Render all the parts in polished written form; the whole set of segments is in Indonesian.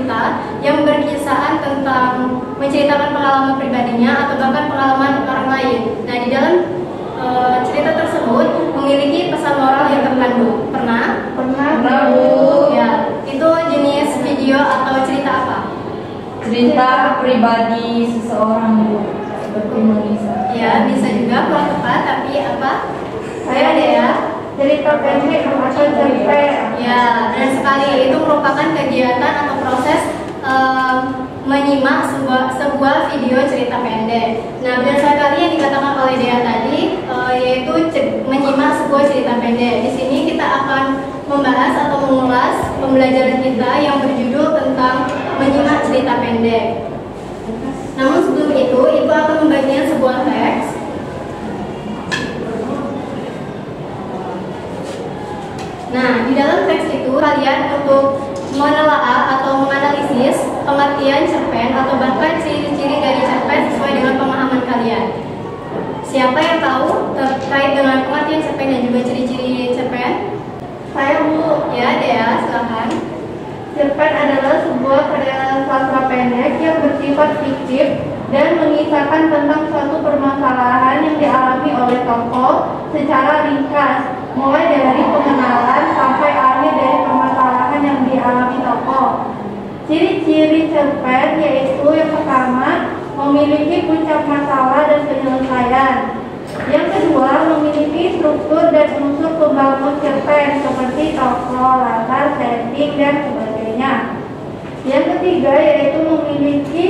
cerita yang berkisah tentang menceritakan pengalaman pribadinya atau bahkan pengalaman orang lain. Nah, di dalam cerita tersebut memiliki pesan moral yang terkandung. Pernah? Pernah, Bu. Ya, itu jenis video atau cerita apa? Cerita pribadi seseorang, Bu. Seperti mengisah. Ya, bisa juga kurang tepat, tapi apa? Saya ada ya. cerita pendek atau cerpen. Ya, benar sekali. Itu merupakan kegiatan atau proses menyimak sebuah video cerita pendek. Nah, benar sekali yang dikatakan oleh Dea tadi, yaitu menyimak sebuah cerita pendek. Di sini kita akan membahas atau mengulas pembelajaran kita yang berjudul tentang menyimak cerita pendek. Namun sebelum itu, Ibu akan membagikan sebuah teks. Nah, di dalam teks itu kalian untuk menelaah atau menganalisis pengertian cerpen atau bahkan ciri-ciri dari cerpen sesuai dengan pemahaman kalian. Siapa yang tahu terkait dengan pengertian cerpen dan juga ciri-ciri cerpen? Saya, Bu. Ya, Dea, silakan. Cerpen adalah sebuah karya sastra pendek yang bersifat fiktif dan mengisahkan tentang suatu permasalahan yang dialami oleh tokoh secara ringkas, mulai dari pengenalan sampai akhir dari permasalahan yang dialami tokoh. Ciri-ciri cerpen yaitu yang pertama, memiliki puncak masalah dan penyelesaian. Yang kedua, memiliki struktur dan unsur pembangun cerpen seperti tokoh, latar, setting, dan sebagainya. Yang ketiga, yaitu memiliki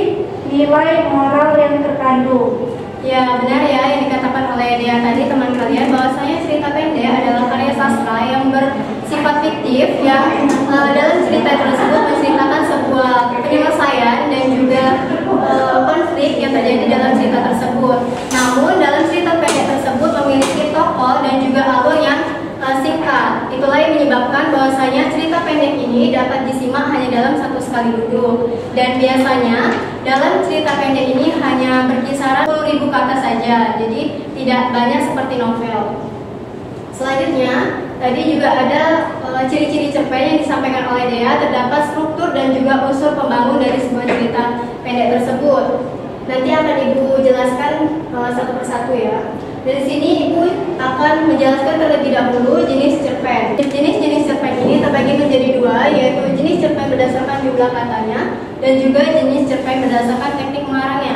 nilai moral yang terkandung. Ya, benar ya yang dikatakan oleh Dea tadi teman kalian, bahwasanya cerita pendek adalah karya sastra yang bersifat fiktif yang dalam cerita tersebut menceritakan sebuah penyelesaian dan juga konflik yang terjadi dalam cerita tersebut. Namun dalam cerita pendek tersebut memiliki tokoh dan juga alur yang singkat. Itulah yang menyebabkan bahwasanya cerita pendek ini dapat disimak hanya dalam satu sekali duduk. Dan biasanya dalam cerita pendek ini hanya berkisaran 10.000 kata saja, jadi tidak banyak seperti novel. Selanjutnya, tadi juga ada ciri-ciri cerpen yang disampaikan oleh Dea. Terdapat struktur dan juga unsur pembangun dari sebuah cerita pendek tersebut. Nanti akan Ibu jelaskan satu persatu ya. Dari sini Ibu akan menjelaskan terlebih dahulu jenis cerpen. Jenis-jenis cerpen ini terbagi menjadi dua, yaitu jenis cerpen berdasarkan jumlah katanya dan juga jenis cerpen berdasarkan teknik mengarangnya.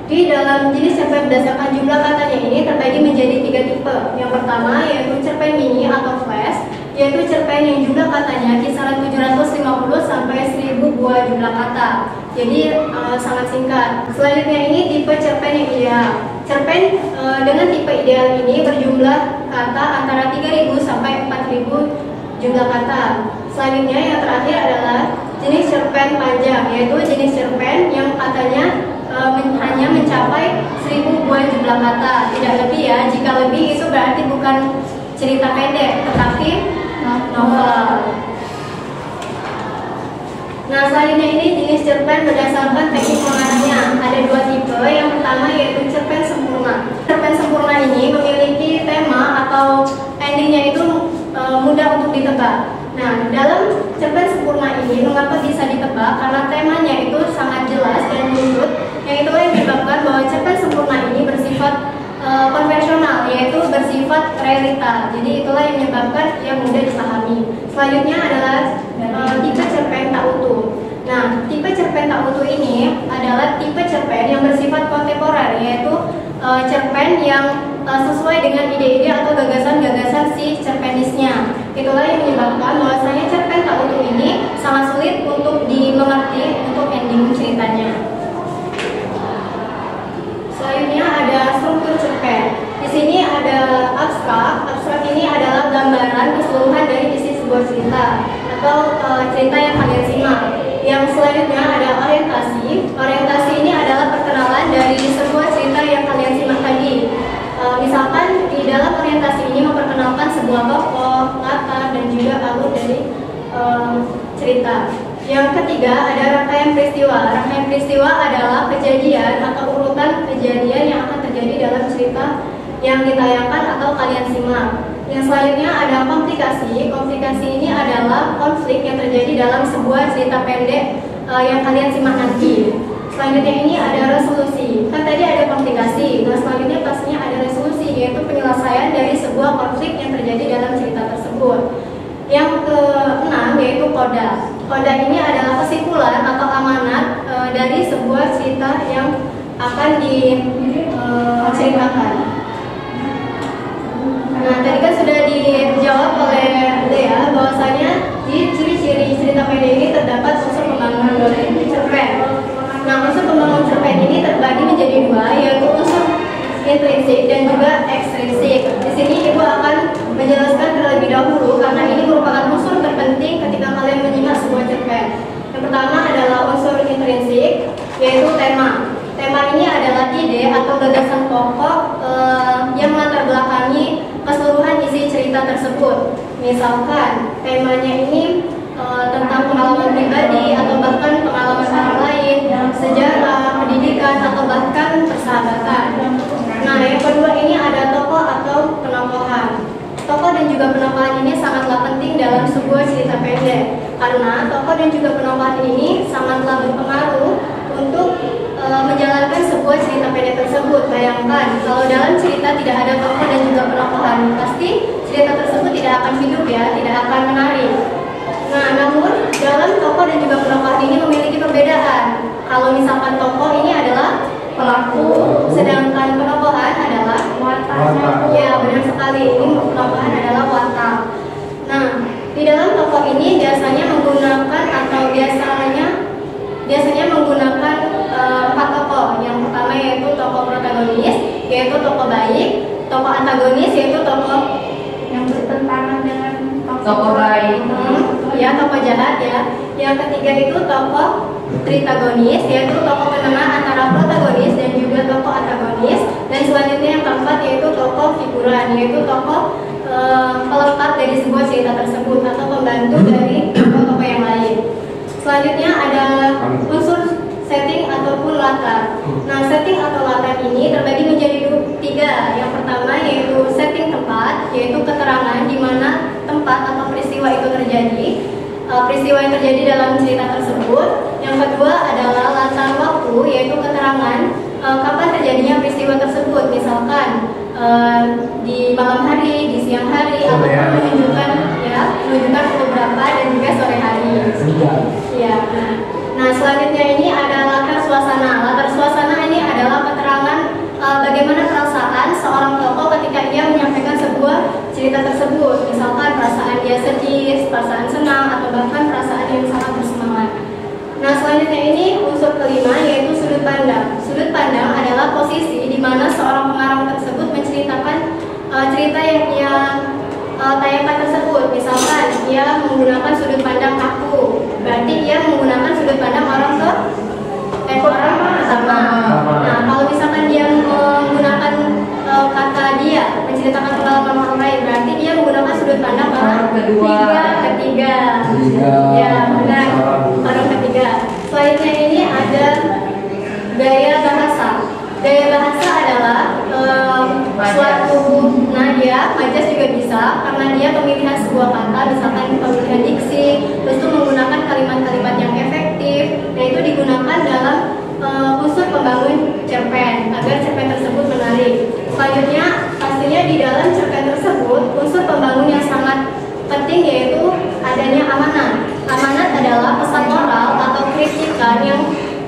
Di dalam jenis cerpen berdasarkan jumlah katanya ini terbagi menjadi 3 tipe. Yang pertama yaitu cerpen mini atau flash, yaitu cerpen yang jumlah katanya kisaran 750 sampai 1000 buah jumlah kata. Jadi sangat singkat. Selanjutnya ini tipe cerpen yang ideal. Cerpen dengan tipe ideal ini berjumlah kata antara 3000 sampai 4000 jumlah kata. Selanjutnya yang terakhir adalah jenis cerpen panjang, yaitu jenis cerpen yang katanya hanya mencapai 1000 buah jumlah kata, tidak lebih ya. Jika lebih itu berarti bukan cerita pendek, tetapi novel. Nah, selanjutnya ini jenis cerpen berdasarkan teknik mengarangnya. Ada 2 tipe. Yang pertama yaitu cerpen sempurna. Cerpen sempurna ini memiliki tema atau endingnya itu mudah untuk ditebak. Nah, dalam cerpen sempurna ini mengapa bisa ditebak? Karena temanya itu sangat jelas dan menurut, yang itulah yang menyebabkan bahwa cerpen sempurna ini bersifat konvensional, yaitu bersifat realita. Jadi itulah yang menyebabkan yang mudah dipahami. Selanjutnya adalah tipe cerpen tak utuh. Nah, tipe cerpen tak utuh ini adalah tipe cerpen yang bersifat kontemporer, yaitu cerpen yang sesuai dengan ide-ide atau gagasan-gagasan si cerpenisnya. Itulah yang menyebabkan bahwasanya cerpen tak utuh ini sangat sulit untuk dimengerti untuk ending ceritanya. Selanjutnya ada struktur cerpen. Di sini ada abstrak. Abstrak ini adalah gambaran keseluruhan dari isi sebuah cerita atau cerita yang kalian simak. Yang selanjutnya ada orientasi. Orientasi ini adalah perkenalan dari sebuah cerita yang kalian simak tadi. Misalkan di dalam orientasi ini memperkenalkan sebuah tokoh, latar, dan juga alur dari cerita. Yang ketiga ada rangkaian peristiwa. Rangkaian peristiwa adalah kejadian atau urutan kejadian yang akan terjadi dalam cerita yang ditayangkan atau kalian simak. Yang selanjutnya ada komplikasi. Komplikasi ini adalah konflik yang terjadi dalam sebuah cerita pendek yang kalian simak nanti. Selanjutnya ini ada resolusi. Kan tadi ada komplikasi. Nah, selanjutnya pastinya ada resolusi, yaitu penyelesaian dari sebuah konflik yang terjadi dalam cerita tersebut. Yang keenam yaitu koda. Koda ini adalah kesimpulan atau amanat dari sebuah cerita yang akan diceritakan. Nah, tadi kan sudah dijawab oleh Lea bahwasanya di ciri-ciri cerita pendek ini terdapat unsur pembangunan cerpen. Nah, unsur pembangunan cerpen ini terbagi menjadi dua, yaitu unsur intrinsik dan juga ekstrinsik. Di sini Ibu akan menjelaskan terlebih dahulu karena ini merupakan unsur terpenting ketika kalian menyimak sebuah cerpen. Yang pertama adalah unsur intrinsik, yaitu tema. Tema ini adalah ide atau gagasan pokok yang melatar belakangi keseluruhan isi cerita tersebut. Misalkan temanya ini tentang pengalaman pribadi atau bahkan pengalaman orang lain, sejarah, pendidikan, atau bahkan persahabatan. Nah, yang kedua ini ada tokoh atau penokohan. Tokoh dan juga penokohan ini sangatlah penting dalam sebuah cerita pendek karena tokoh dan juga penokohan ini sangatlah berpengaruh untuk menjalankan sebuah cerita pendek tersebut. Bayangkan kalau dalam cerita tidak ada tokoh dan juga penokohan, pasti cerita tersebut tidak akan hidup ya, tidak akan menarik. Nah, namun dalam tokoh dan juga penokohan ini memiliki perbedaan. Kalau misalkan tokoh ini adalah pelaku, sedangkan penokohan adalah watak. Ya, benar sekali. Ini penokohan adalah watak. Nah, di dalam tokoh ini biasanya menggunakan menggunakan 4 tokoh. Yang pertama yaitu tokoh protagonis, yaitu tokoh baik, tokoh antagonis yaitu tokoh yang bertentangan dengan Tokoh baik. Ya, tokoh jahat ya. Yang ketiga itu tokoh tritagonis, yaitu tokoh penengah antara protagonis dan juga tokoh antagonis. Dan selanjutnya yang keempat yaitu tokoh figuran, yaitu tokoh pelengkap dari sebuah cerita tersebut atau pembantu dari tokoh yang lain. Selanjutnya ada unsur setting ataupun latar. Nah, setting atau latar ini terbagi menjadi 3. Yang pertama yaitu setting tempat, yaitu keterangan di mana tempat atau peristiwa itu terjadi, peristiwa yang terjadi dalam cerita tersebut. Yang kedua adalah latar waktu, yaitu keterangan kapan terjadinya peristiwa tersebut. Misalkan di malam hari, di siang hari, atau menunjukkan pukul berapa dan juga sore hari. Ya. Nah, selanjutnya ini ada latar suasana. Latar suasana ini adalah keterangan bagaimana perasaan seorang tokoh ketika ia menyampaikan sebuah cerita tersebut. Misalkan perasaan dia sedih, perasaan senang, atau bahkan perasaan yang sangat bersemangat. Nah, selanjutnya ini unsur kelima yaitu sudut pandang. Sudut pandang adalah posisi di mana seorang pengarang tersebut menceritakan cerita yang ia tayangkan tersebut. Misalkan ia menggunakan sudut pandang aku, berarti ia menggunakan sudut pandang orang pertama. Nah, kalau misalkan dia menggunakan kata dia menceritakan pengalaman orang lain, berarti dia menggunakan sudut pandang orang ketiga. Ya, benar, orang ketiga. Selanjutnya ini ada gaya bahasa. Gaya bahasa adalah suatu nadia, majas juga bisa, karena dia pemilihan sebuah kata, misalkan pemilihan diksi, terus itu menggunakan kalimat-kalimat yang efektif, dan itu digunakan dalam unsur pembangun cerpen agar cerpen tersebut menarik. Selanjutnya, pastinya di dalam cerpen tersebut unsur pembangun yang sangat penting yaitu adanya amanat. Amanat adalah pesan moral atau kritikan yang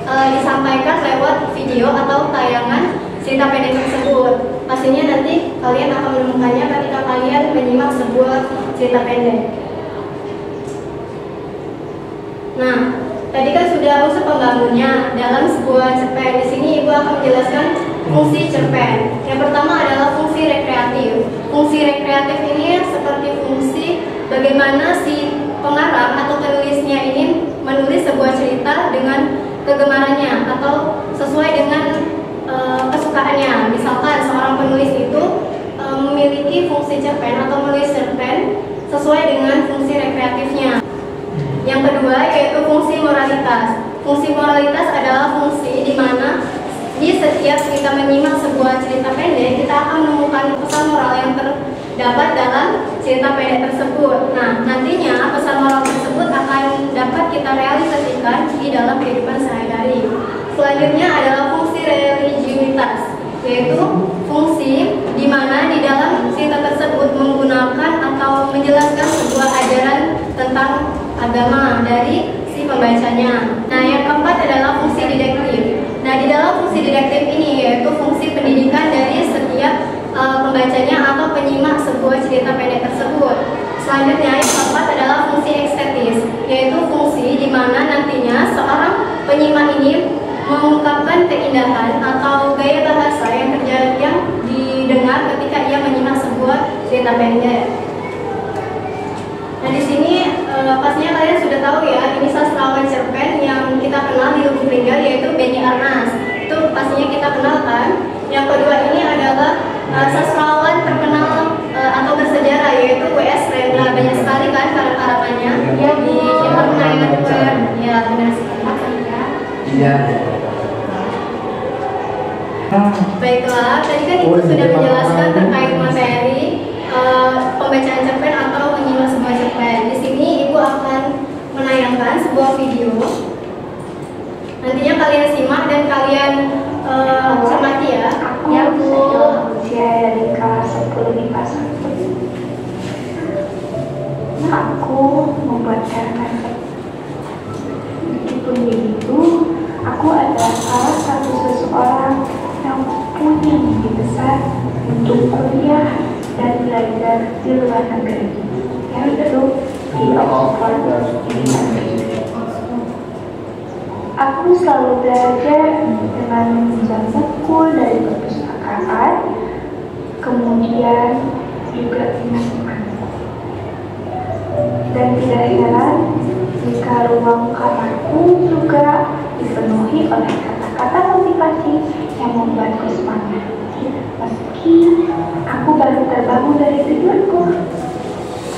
disampaikan lewat video atau tayangan cerita pendek tersebut. Pastinya nanti kalian akan menemukannya ketika kalian menyimak sebuah cerita pendek. Nah, tadi kan sudah unsur pembangunnya dalam sebuah cerpen. Di sini Ibu akan menjelaskan fungsi cerpen. Yang pertama adalah fungsi rekreatif. Fungsi rekreatif ini seperti fungsi bagaimana si pengarang atau penulisnya ini menulis sebuah cerita dengan kegemarannya atau sesuai dengan kesukaannya. Misalkan seorang penulis itu memiliki fungsi cerpen atau menulis cerpen sesuai dengan fungsi rekreatifnya. Yang kedua yaitu fungsi moralitas. Fungsi moralitas adalah fungsi di mana di setiap kita menyimak sebuah cerita pendek kita akan menemukan pesan moral yang dapat dalam cerita pendek tersebut. Nah, nantinya pesan moral tersebut akan dapat kita realisasikan di dalam kehidupan sehari-hari. Selanjutnya adalah fungsi religiusitas, yaitu fungsi di mana di dalam cerita tersebut menggunakan atau menjelaskan sebuah ajaran tentang agama dari si pembacanya. Nah, yang keempat adalah fungsi didaktif. Nah, di dalam fungsi didaktif ini yaitu fungsi pendidikan dari setiap pembacanya atau penyimak sebuah cerita pendek tersebut. Selanjutnya yang keempat adalah fungsi estetis, yaitu fungsi di mana nantinya seorang penyimak ini mengungkapkan keindahan atau gaya bahasa yang didengar ketika ia menyimak sebuah cerita pendek. Nah, di sini pastinya kalian sudah tahu ya, ini sastrawan cerpen yang kita kenal di Lubuk Linggau yaitu Beni Arnas. Itu pastinya kita kenal kan. Yang kedua ini adalah sastrawan terkenal atau bersejarah yaitu W.S. Rendra. Banyak sekali kan karangannya yang disimpan ya, benar sekali. Iya. Baiklah, tadi kan Ibu sudah menjelaskan terkait materi pembacaan cerpen atau menyimak sebuah cerpen. Di sini Ibu akan menayangkan sebuah video. Nantinya kalian simak dan kalian cermati ya. Ya, Bu. Usia dari kelas 10 IPA 1. Aku membuat cerpen. Meskipun begitu, aku adalah salah satu seseorang yang punya mimpi besar untuk kuliah dan belajar di luar negeri, yaitu di Oxford University. Aku selalu belajar dengan meminjam buku dari perpustakaan, kemudian juga menemukan. Dan tidak heran jika ruang kamarku juga dipenuhi oleh kata-kata motivasi yang membuatku semangat. Meski aku baru terbangun dari tidurku.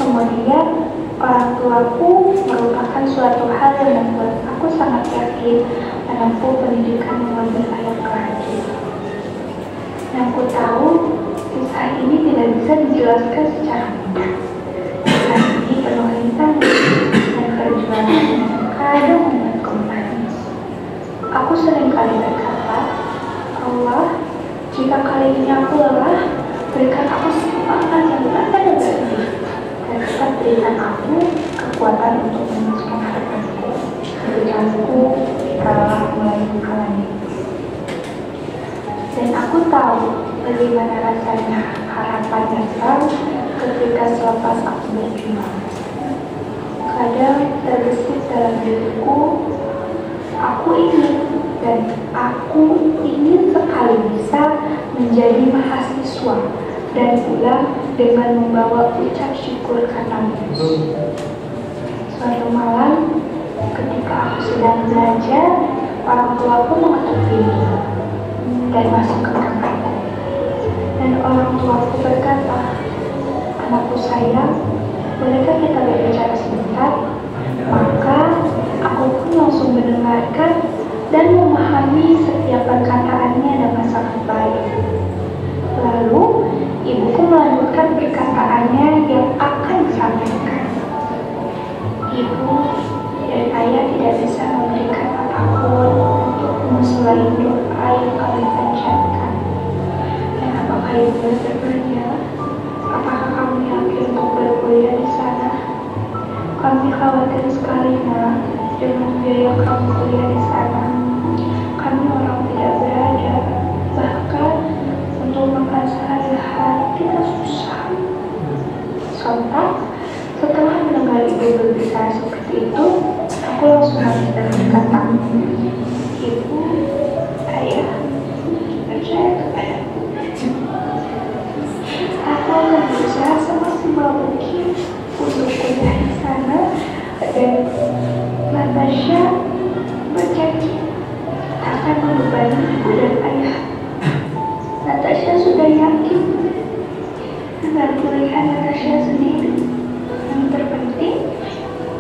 Kemudian orang tuaku merupakan suatu hal yang membuat aku sangat yakin menempuh pendidikan yang lebih layak lagi. Yang ku tahu, kisah ini tidak bisa dijelaskan secara mudah. Kisah ini penuh rintangan dan perjuangan yang kadang membuatku menangis. Aku sering kali berkata, Allah, jika kali ini aku lelah, berikan aku semangat yang tak ada berhenti. Dan tetap berikan aku kekuatan untuk meneruskan harapanku. Tujuanku telah mulai mengalami. Dan aku tahu bagaimana rasanya harapan datang ketika selepas aku berjuang. Kadang terbesit dalam diriku, aku ingin sekali bisa menjadi mahasiswa dan pulang dengan membawa ucap syukur katamu. Suatu malam, ketika aku sedang belajar, orang tuaku mengetuk pintu dan masuk ke kamar. Dan orang tuaku berkata, anakku sayang, bolehkah kita berbicara sebentar? Maka aku pun langsung mendengarkan dan memahami setiap perkataannya dengan sangat baik. Lalu, ibuku melanjutkan perkataannya yang akan disampaikan. Ibu dan ayah tidak bisa memberikan apapun untukmu selain doa yang kalian panjatkan. Dan apakah ibu bertanya, apakah kamu yakin untuk berkuliah di sana? Kami khawatir sekali, Nak, dengan biaya kamu kuliah di sana. Kami orang tidak berada, bahkan untuk makan sehari-hari kita susah. Sontak, setelah mendengar ibu berbicara seperti itu, aku langsung nangis dan berkata, Ibu, ayah, percaya kepadaku. Aku akan berusaha semaksimal mungkin untuk kuliah di sana, dan Natasha berjanji tak akan membebani ibu dan ayah. Natasha sudah yakin dengan pilihan Natasha sendiri. Yang terpenting,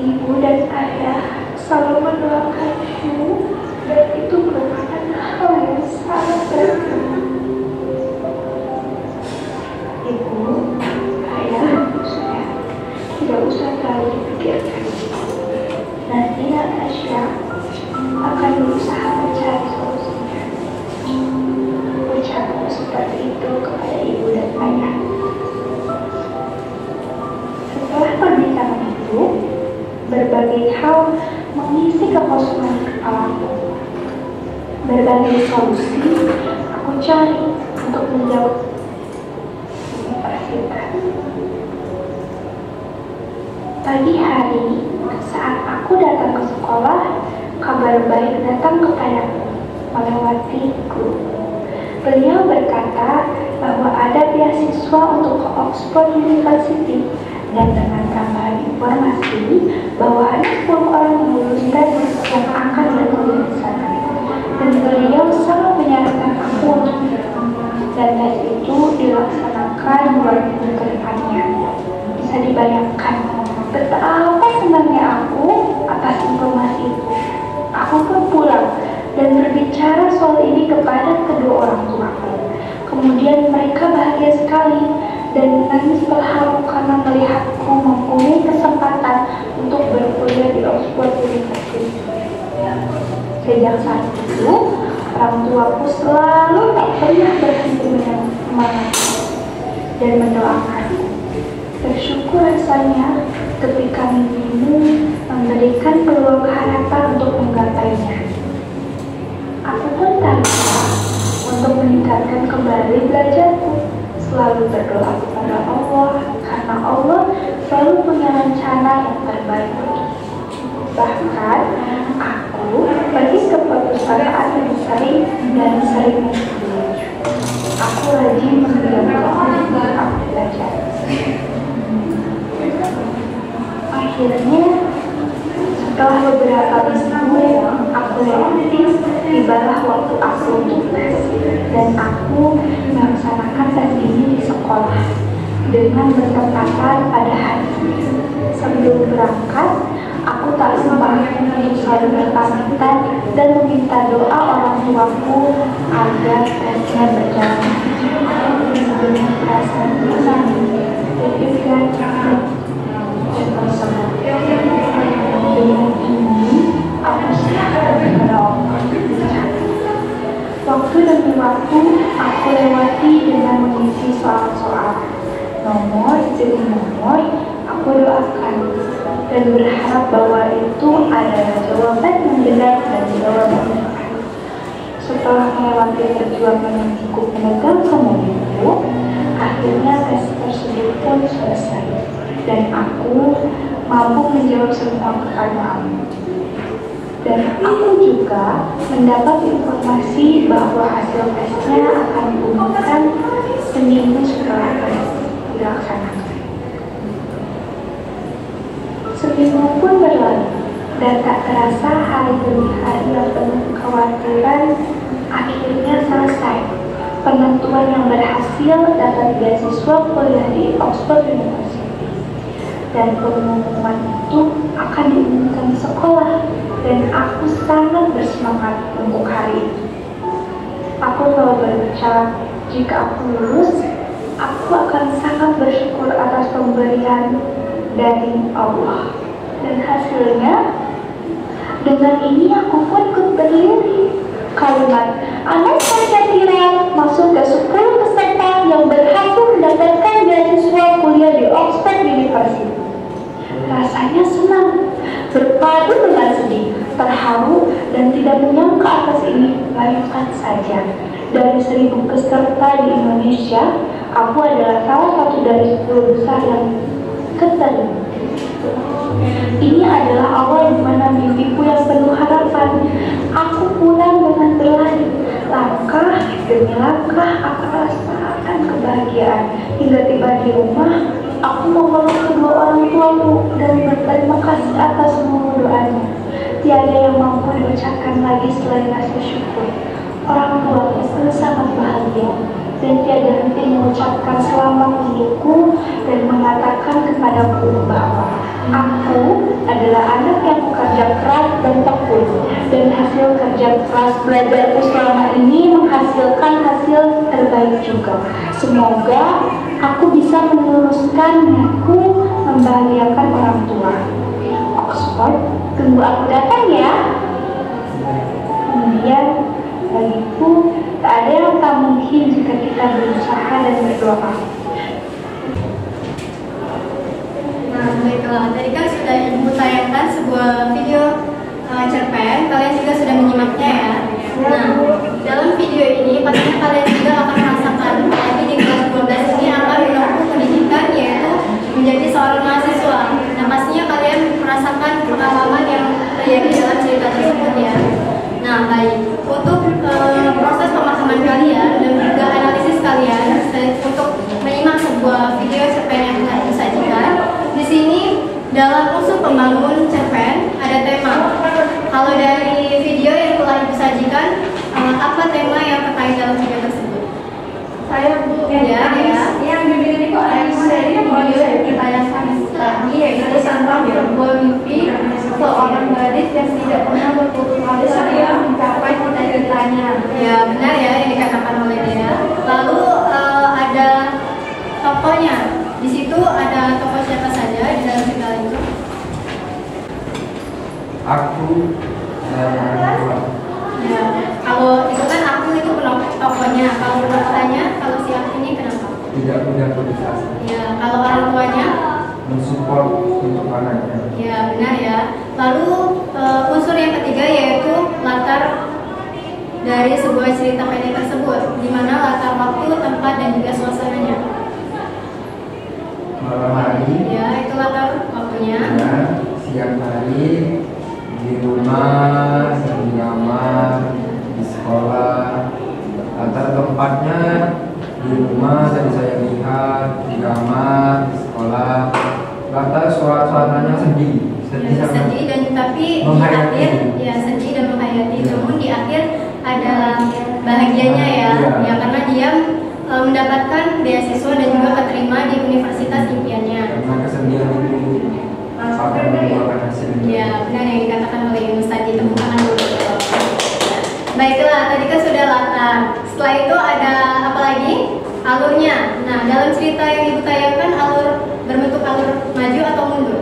ibu dan ayah selalu mendoakanmu, dan itu merupakan hal yang sangat berarti. Ibu, berbagai hal mengisi kekosongan kepalaku. Berbagai solusi aku cari untuk menjawab universitas. Pagi hari, saat aku datang ke sekolah, kabar baik datang kepadaku melewati guru. Beliau berkata bahwa ada beasiswa untuk ke Oxford University dan dengan tambahan informasi bahwa ada 10 orang yang lulus tes yang akan berkuliah di sana. Dan beliau sangat menyarankan aku untuk dan tes itu dilaksanakan 2 minggu ke depannya. Bisa dibayangkan betapa senangnya aku atas informasi itu. Aku pun pulang dan berbicara soal ini kepada kedua orang tuaku. Kemudian mereka bahagia sekali dan menangis terharu karena melihatku mempunyai kesempatan untuk berkuliah di Oxford University. Sejak saat itu, orang tuaku selalu tak pernah berhenti menyemangatiku dan mendoakanku. Bersyukur rasanya ketika mimpimu memberikan peluang harapan untuk menggapainya. Aku pun tak lupa untuk meningkatkan kembali belajarku. Selalu berdoa kepada Allah karena Allah selalu punya rencana yang terbaik untukku. Bahkan aku pergi ke perpustakaan yang sering dan sering mengunjungi. Aku rajin mengerjakan untuk aku belajar. Akhirnya setelah beberapa minggu aku lewati, tibalah waktu aku untuk tes dan aku melaksanakan tes ini di sekolah dengan bertepatan pada hari ini. Sebelum berangkat, aku tak lupa untuk selalu berpamitan dan meminta doa orang tuaku agar tesnya berjalan dengan perasaan tenang dan juga dan bersama. Dengan ini, aku serahkan kepada Allah. Waktu demi waktu, aku lewati dengan mengisi soal-soal. Nomor demi nomor, aku doakan dan berharap bahwa itu adalah jawaban yang benar dan jawaban yang tepat. Setelah melewati perjuangan yang cukup menegangkan itu, akhirnya tes tersebut pun selesai dan aku mampu menjawab semua pertanyaan. Dan aku juga mendapat informasi bahwa hasil tesnya akan diumumkan seminggu setelah tes dilaksanakan. Seminggu pun berlalu dan tak terasa hari demi hari yang penuh kekhawatiran akhirnya selesai. Penentuan yang berhasil dapat beasiswa kuliah di Oxford University. Dan pengumuman itu akan diumumkan di sekolah dan aku sangat bersemangat untuk hari itu. Aku selalu berucap, jika aku lulus, aku akan sangat bersyukur atas pemberian dari Allah. Dan hasilnya, dengan ini aku pun ikut berdiri. Kalimat anak saya kira masuk ke 10 peserta yang berhasil mendapatkan beasiswa kuliah di Oxford University. Rasanya senang, berpadu dengan sedih, terharu, dan tidak menyangka atas ini. Bayangkan saja, dari 1000 peserta di Indonesia, aku adalah salah satu dari 10 besar yang keterima. Ini adalah awal di mana mimpiku yang penuh harapan. Aku pulang dengan berlari, langkah demi langkah aku rasakan kebahagiaan. Hingga tiba di rumah, aku memeluk kedua orang tuaku dan berterima kasih atas semua doanya. Tiada yang mampu diucapkan lagi selain rasa syukur. Orang tuaku pun sangat bahagia dan tiada henti mengucapkan selamat untukku dan mengatakan kepadaku bahwa aku adalah anak yang bekerja keras dan tekun, dan hasil kerja keras belajarku selama ini menghasilkan hasil terbaik juga. Semoga aku bisa meneruskan niatku membahagiakan orang tua. Oxford, tunggu aku datang ya. Kemudian bagiku, tak ada yang tak mungkin jika kita berusaha dan berdoa. Nah, baiklah. Baiklah, tadi kan sudah Ibu tayangkan sebuah video cerpen, kalian juga sudah menyimaknya ya. Nah, dalam video ini pastinya kalian juga akan merasakan, apalagi di kelas 12 ini akan menempuh pendidikan yaitu menjadi seorang mahasiswa. Nah, pastinya kalian merasakan pengalaman yang terjadi dalam cerita tersebut ya. Nah, baik. Untuk proses pemahaman kalian dan juga analisis kalian untuk menyimak sebuah video cerpen yang telah disajikan, di sini dalam unsur pembangun cerpen ada tema. Kalau dari video yang telah disajikan, apa tema yang terkait dalam video tersebut? Saya Bu, Yang dibikin itu dari video yang ditayangkan tadi yaitu tentang sebuah mimpi seorang gadis yang tidak pernah berputus asa untuk mencapai cita-citanya. Ya, benar ya yang dikatakan oleh dia. Lalu ada tokohnya. Di situ ada tokoh siapa saja di dalam cerita itu? Aku Ya, kalau itu kan aku itu tokohnya. Kalau tokohnya, kalau si aku ini kenapa? tidak punya putus asa, Ya, kalau orang tuanya? mensupport untuk anaknya. Ya, benar ya. Lalu unsur yang ketiga yaitu latar dari sebuah cerita pendek tersebut, di mana latar waktu, tempat, dan juga suasananya. Malam hari, Ya, itu latar waktunya. ya, siang hari, di rumah, di kamar, di sekolah. Latar tempatnya di rumah tadi saya lihat, di kamar, di sekolah. Latar suasananya sedih, sedih Ya, sangat. sedih dan tapi di Menghayati. akhir ya sedih dan menghayati. Ya. Namun di akhir ada bahagianya ya, Iya. ya karena dia mendapatkan beasiswa dan juga keterima di universitas impiannya. Karena kesedihan itu akan membuahkan hasil. Ya, benar yang dikatakan oleh Yunus tadi, tepuk tangan dulu. Baiklah, tadi kan sudah latar. Setelah itu ada apa lagi? Alurnya. Nah, dalam cerita yang Ibu tayangkan berbentuk alur maju atau mundur?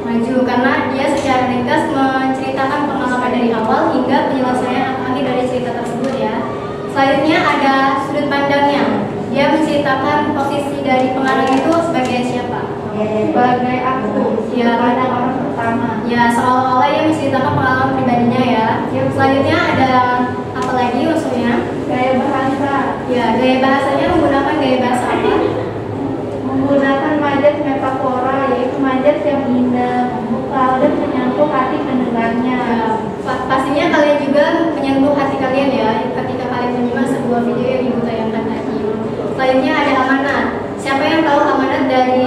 Maju, karena dia secara ringkas menceritakan pengalaman dari awal hingga penyelesaian akhir dari cerita tersebut ya. Selanjutnya ada sudut pandangnya. Dia menceritakan posisi dari pengarang itu sebagai siapa? Sebagai aku, Ya, pada orang pertama. Ya, seolah-olah yang menceritakan pengalaman pribadinya ya. Selanjutnya ada apa lagi unsurnya? Gaya bahasa Ya, gaya bahasanya menggunakan gaya bahasa apa? menggunakan majas metafora, yaitu majas yang indah, memukau dan menyentuh hati pendengarnya. Ya, pastinya kalian juga menyentuh hati kalian ya ketika kalian menyimak sebuah video yang Ibu tayangkan tadi. Selanjutnya ada amanat. Siapa yang tahu amanat dari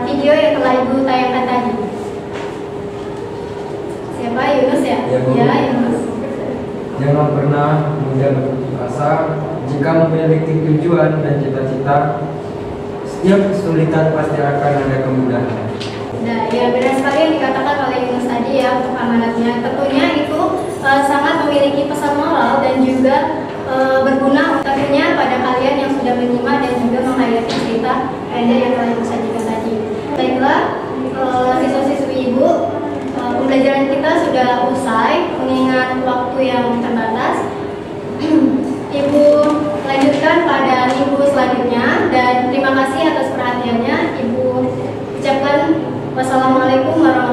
video yang telah Ibu tayangkan tadi? Siapa? Yunus ya? Ya, Bu. Ya, Yunus. Jangan pernah mudah berputus asa. Jika memiliki tujuan dan cita-cita, setiap kesulitan pasti akan ada kemudahan. Nah, ya benar sekali yang dikatakan oleh Yunus tadi ya untuk amanatnya. Tentunya itu sangat memiliki pesan moral dan juga berguna tentunya pada kalian yang sudah menyimak dan juga menghayati cerita pendek yang telah Ibu sajikan tadi. Baiklah, siswa-siswi Ibu, pembelajaran kita sudah usai mengingat waktu yang terbatas. Ibu lanjutkan pada minggu selanjutnya dan terima kasih atas perhatiannya. Ibu ucapkan wassalamualaikum warahmatullahi wabarakatuh.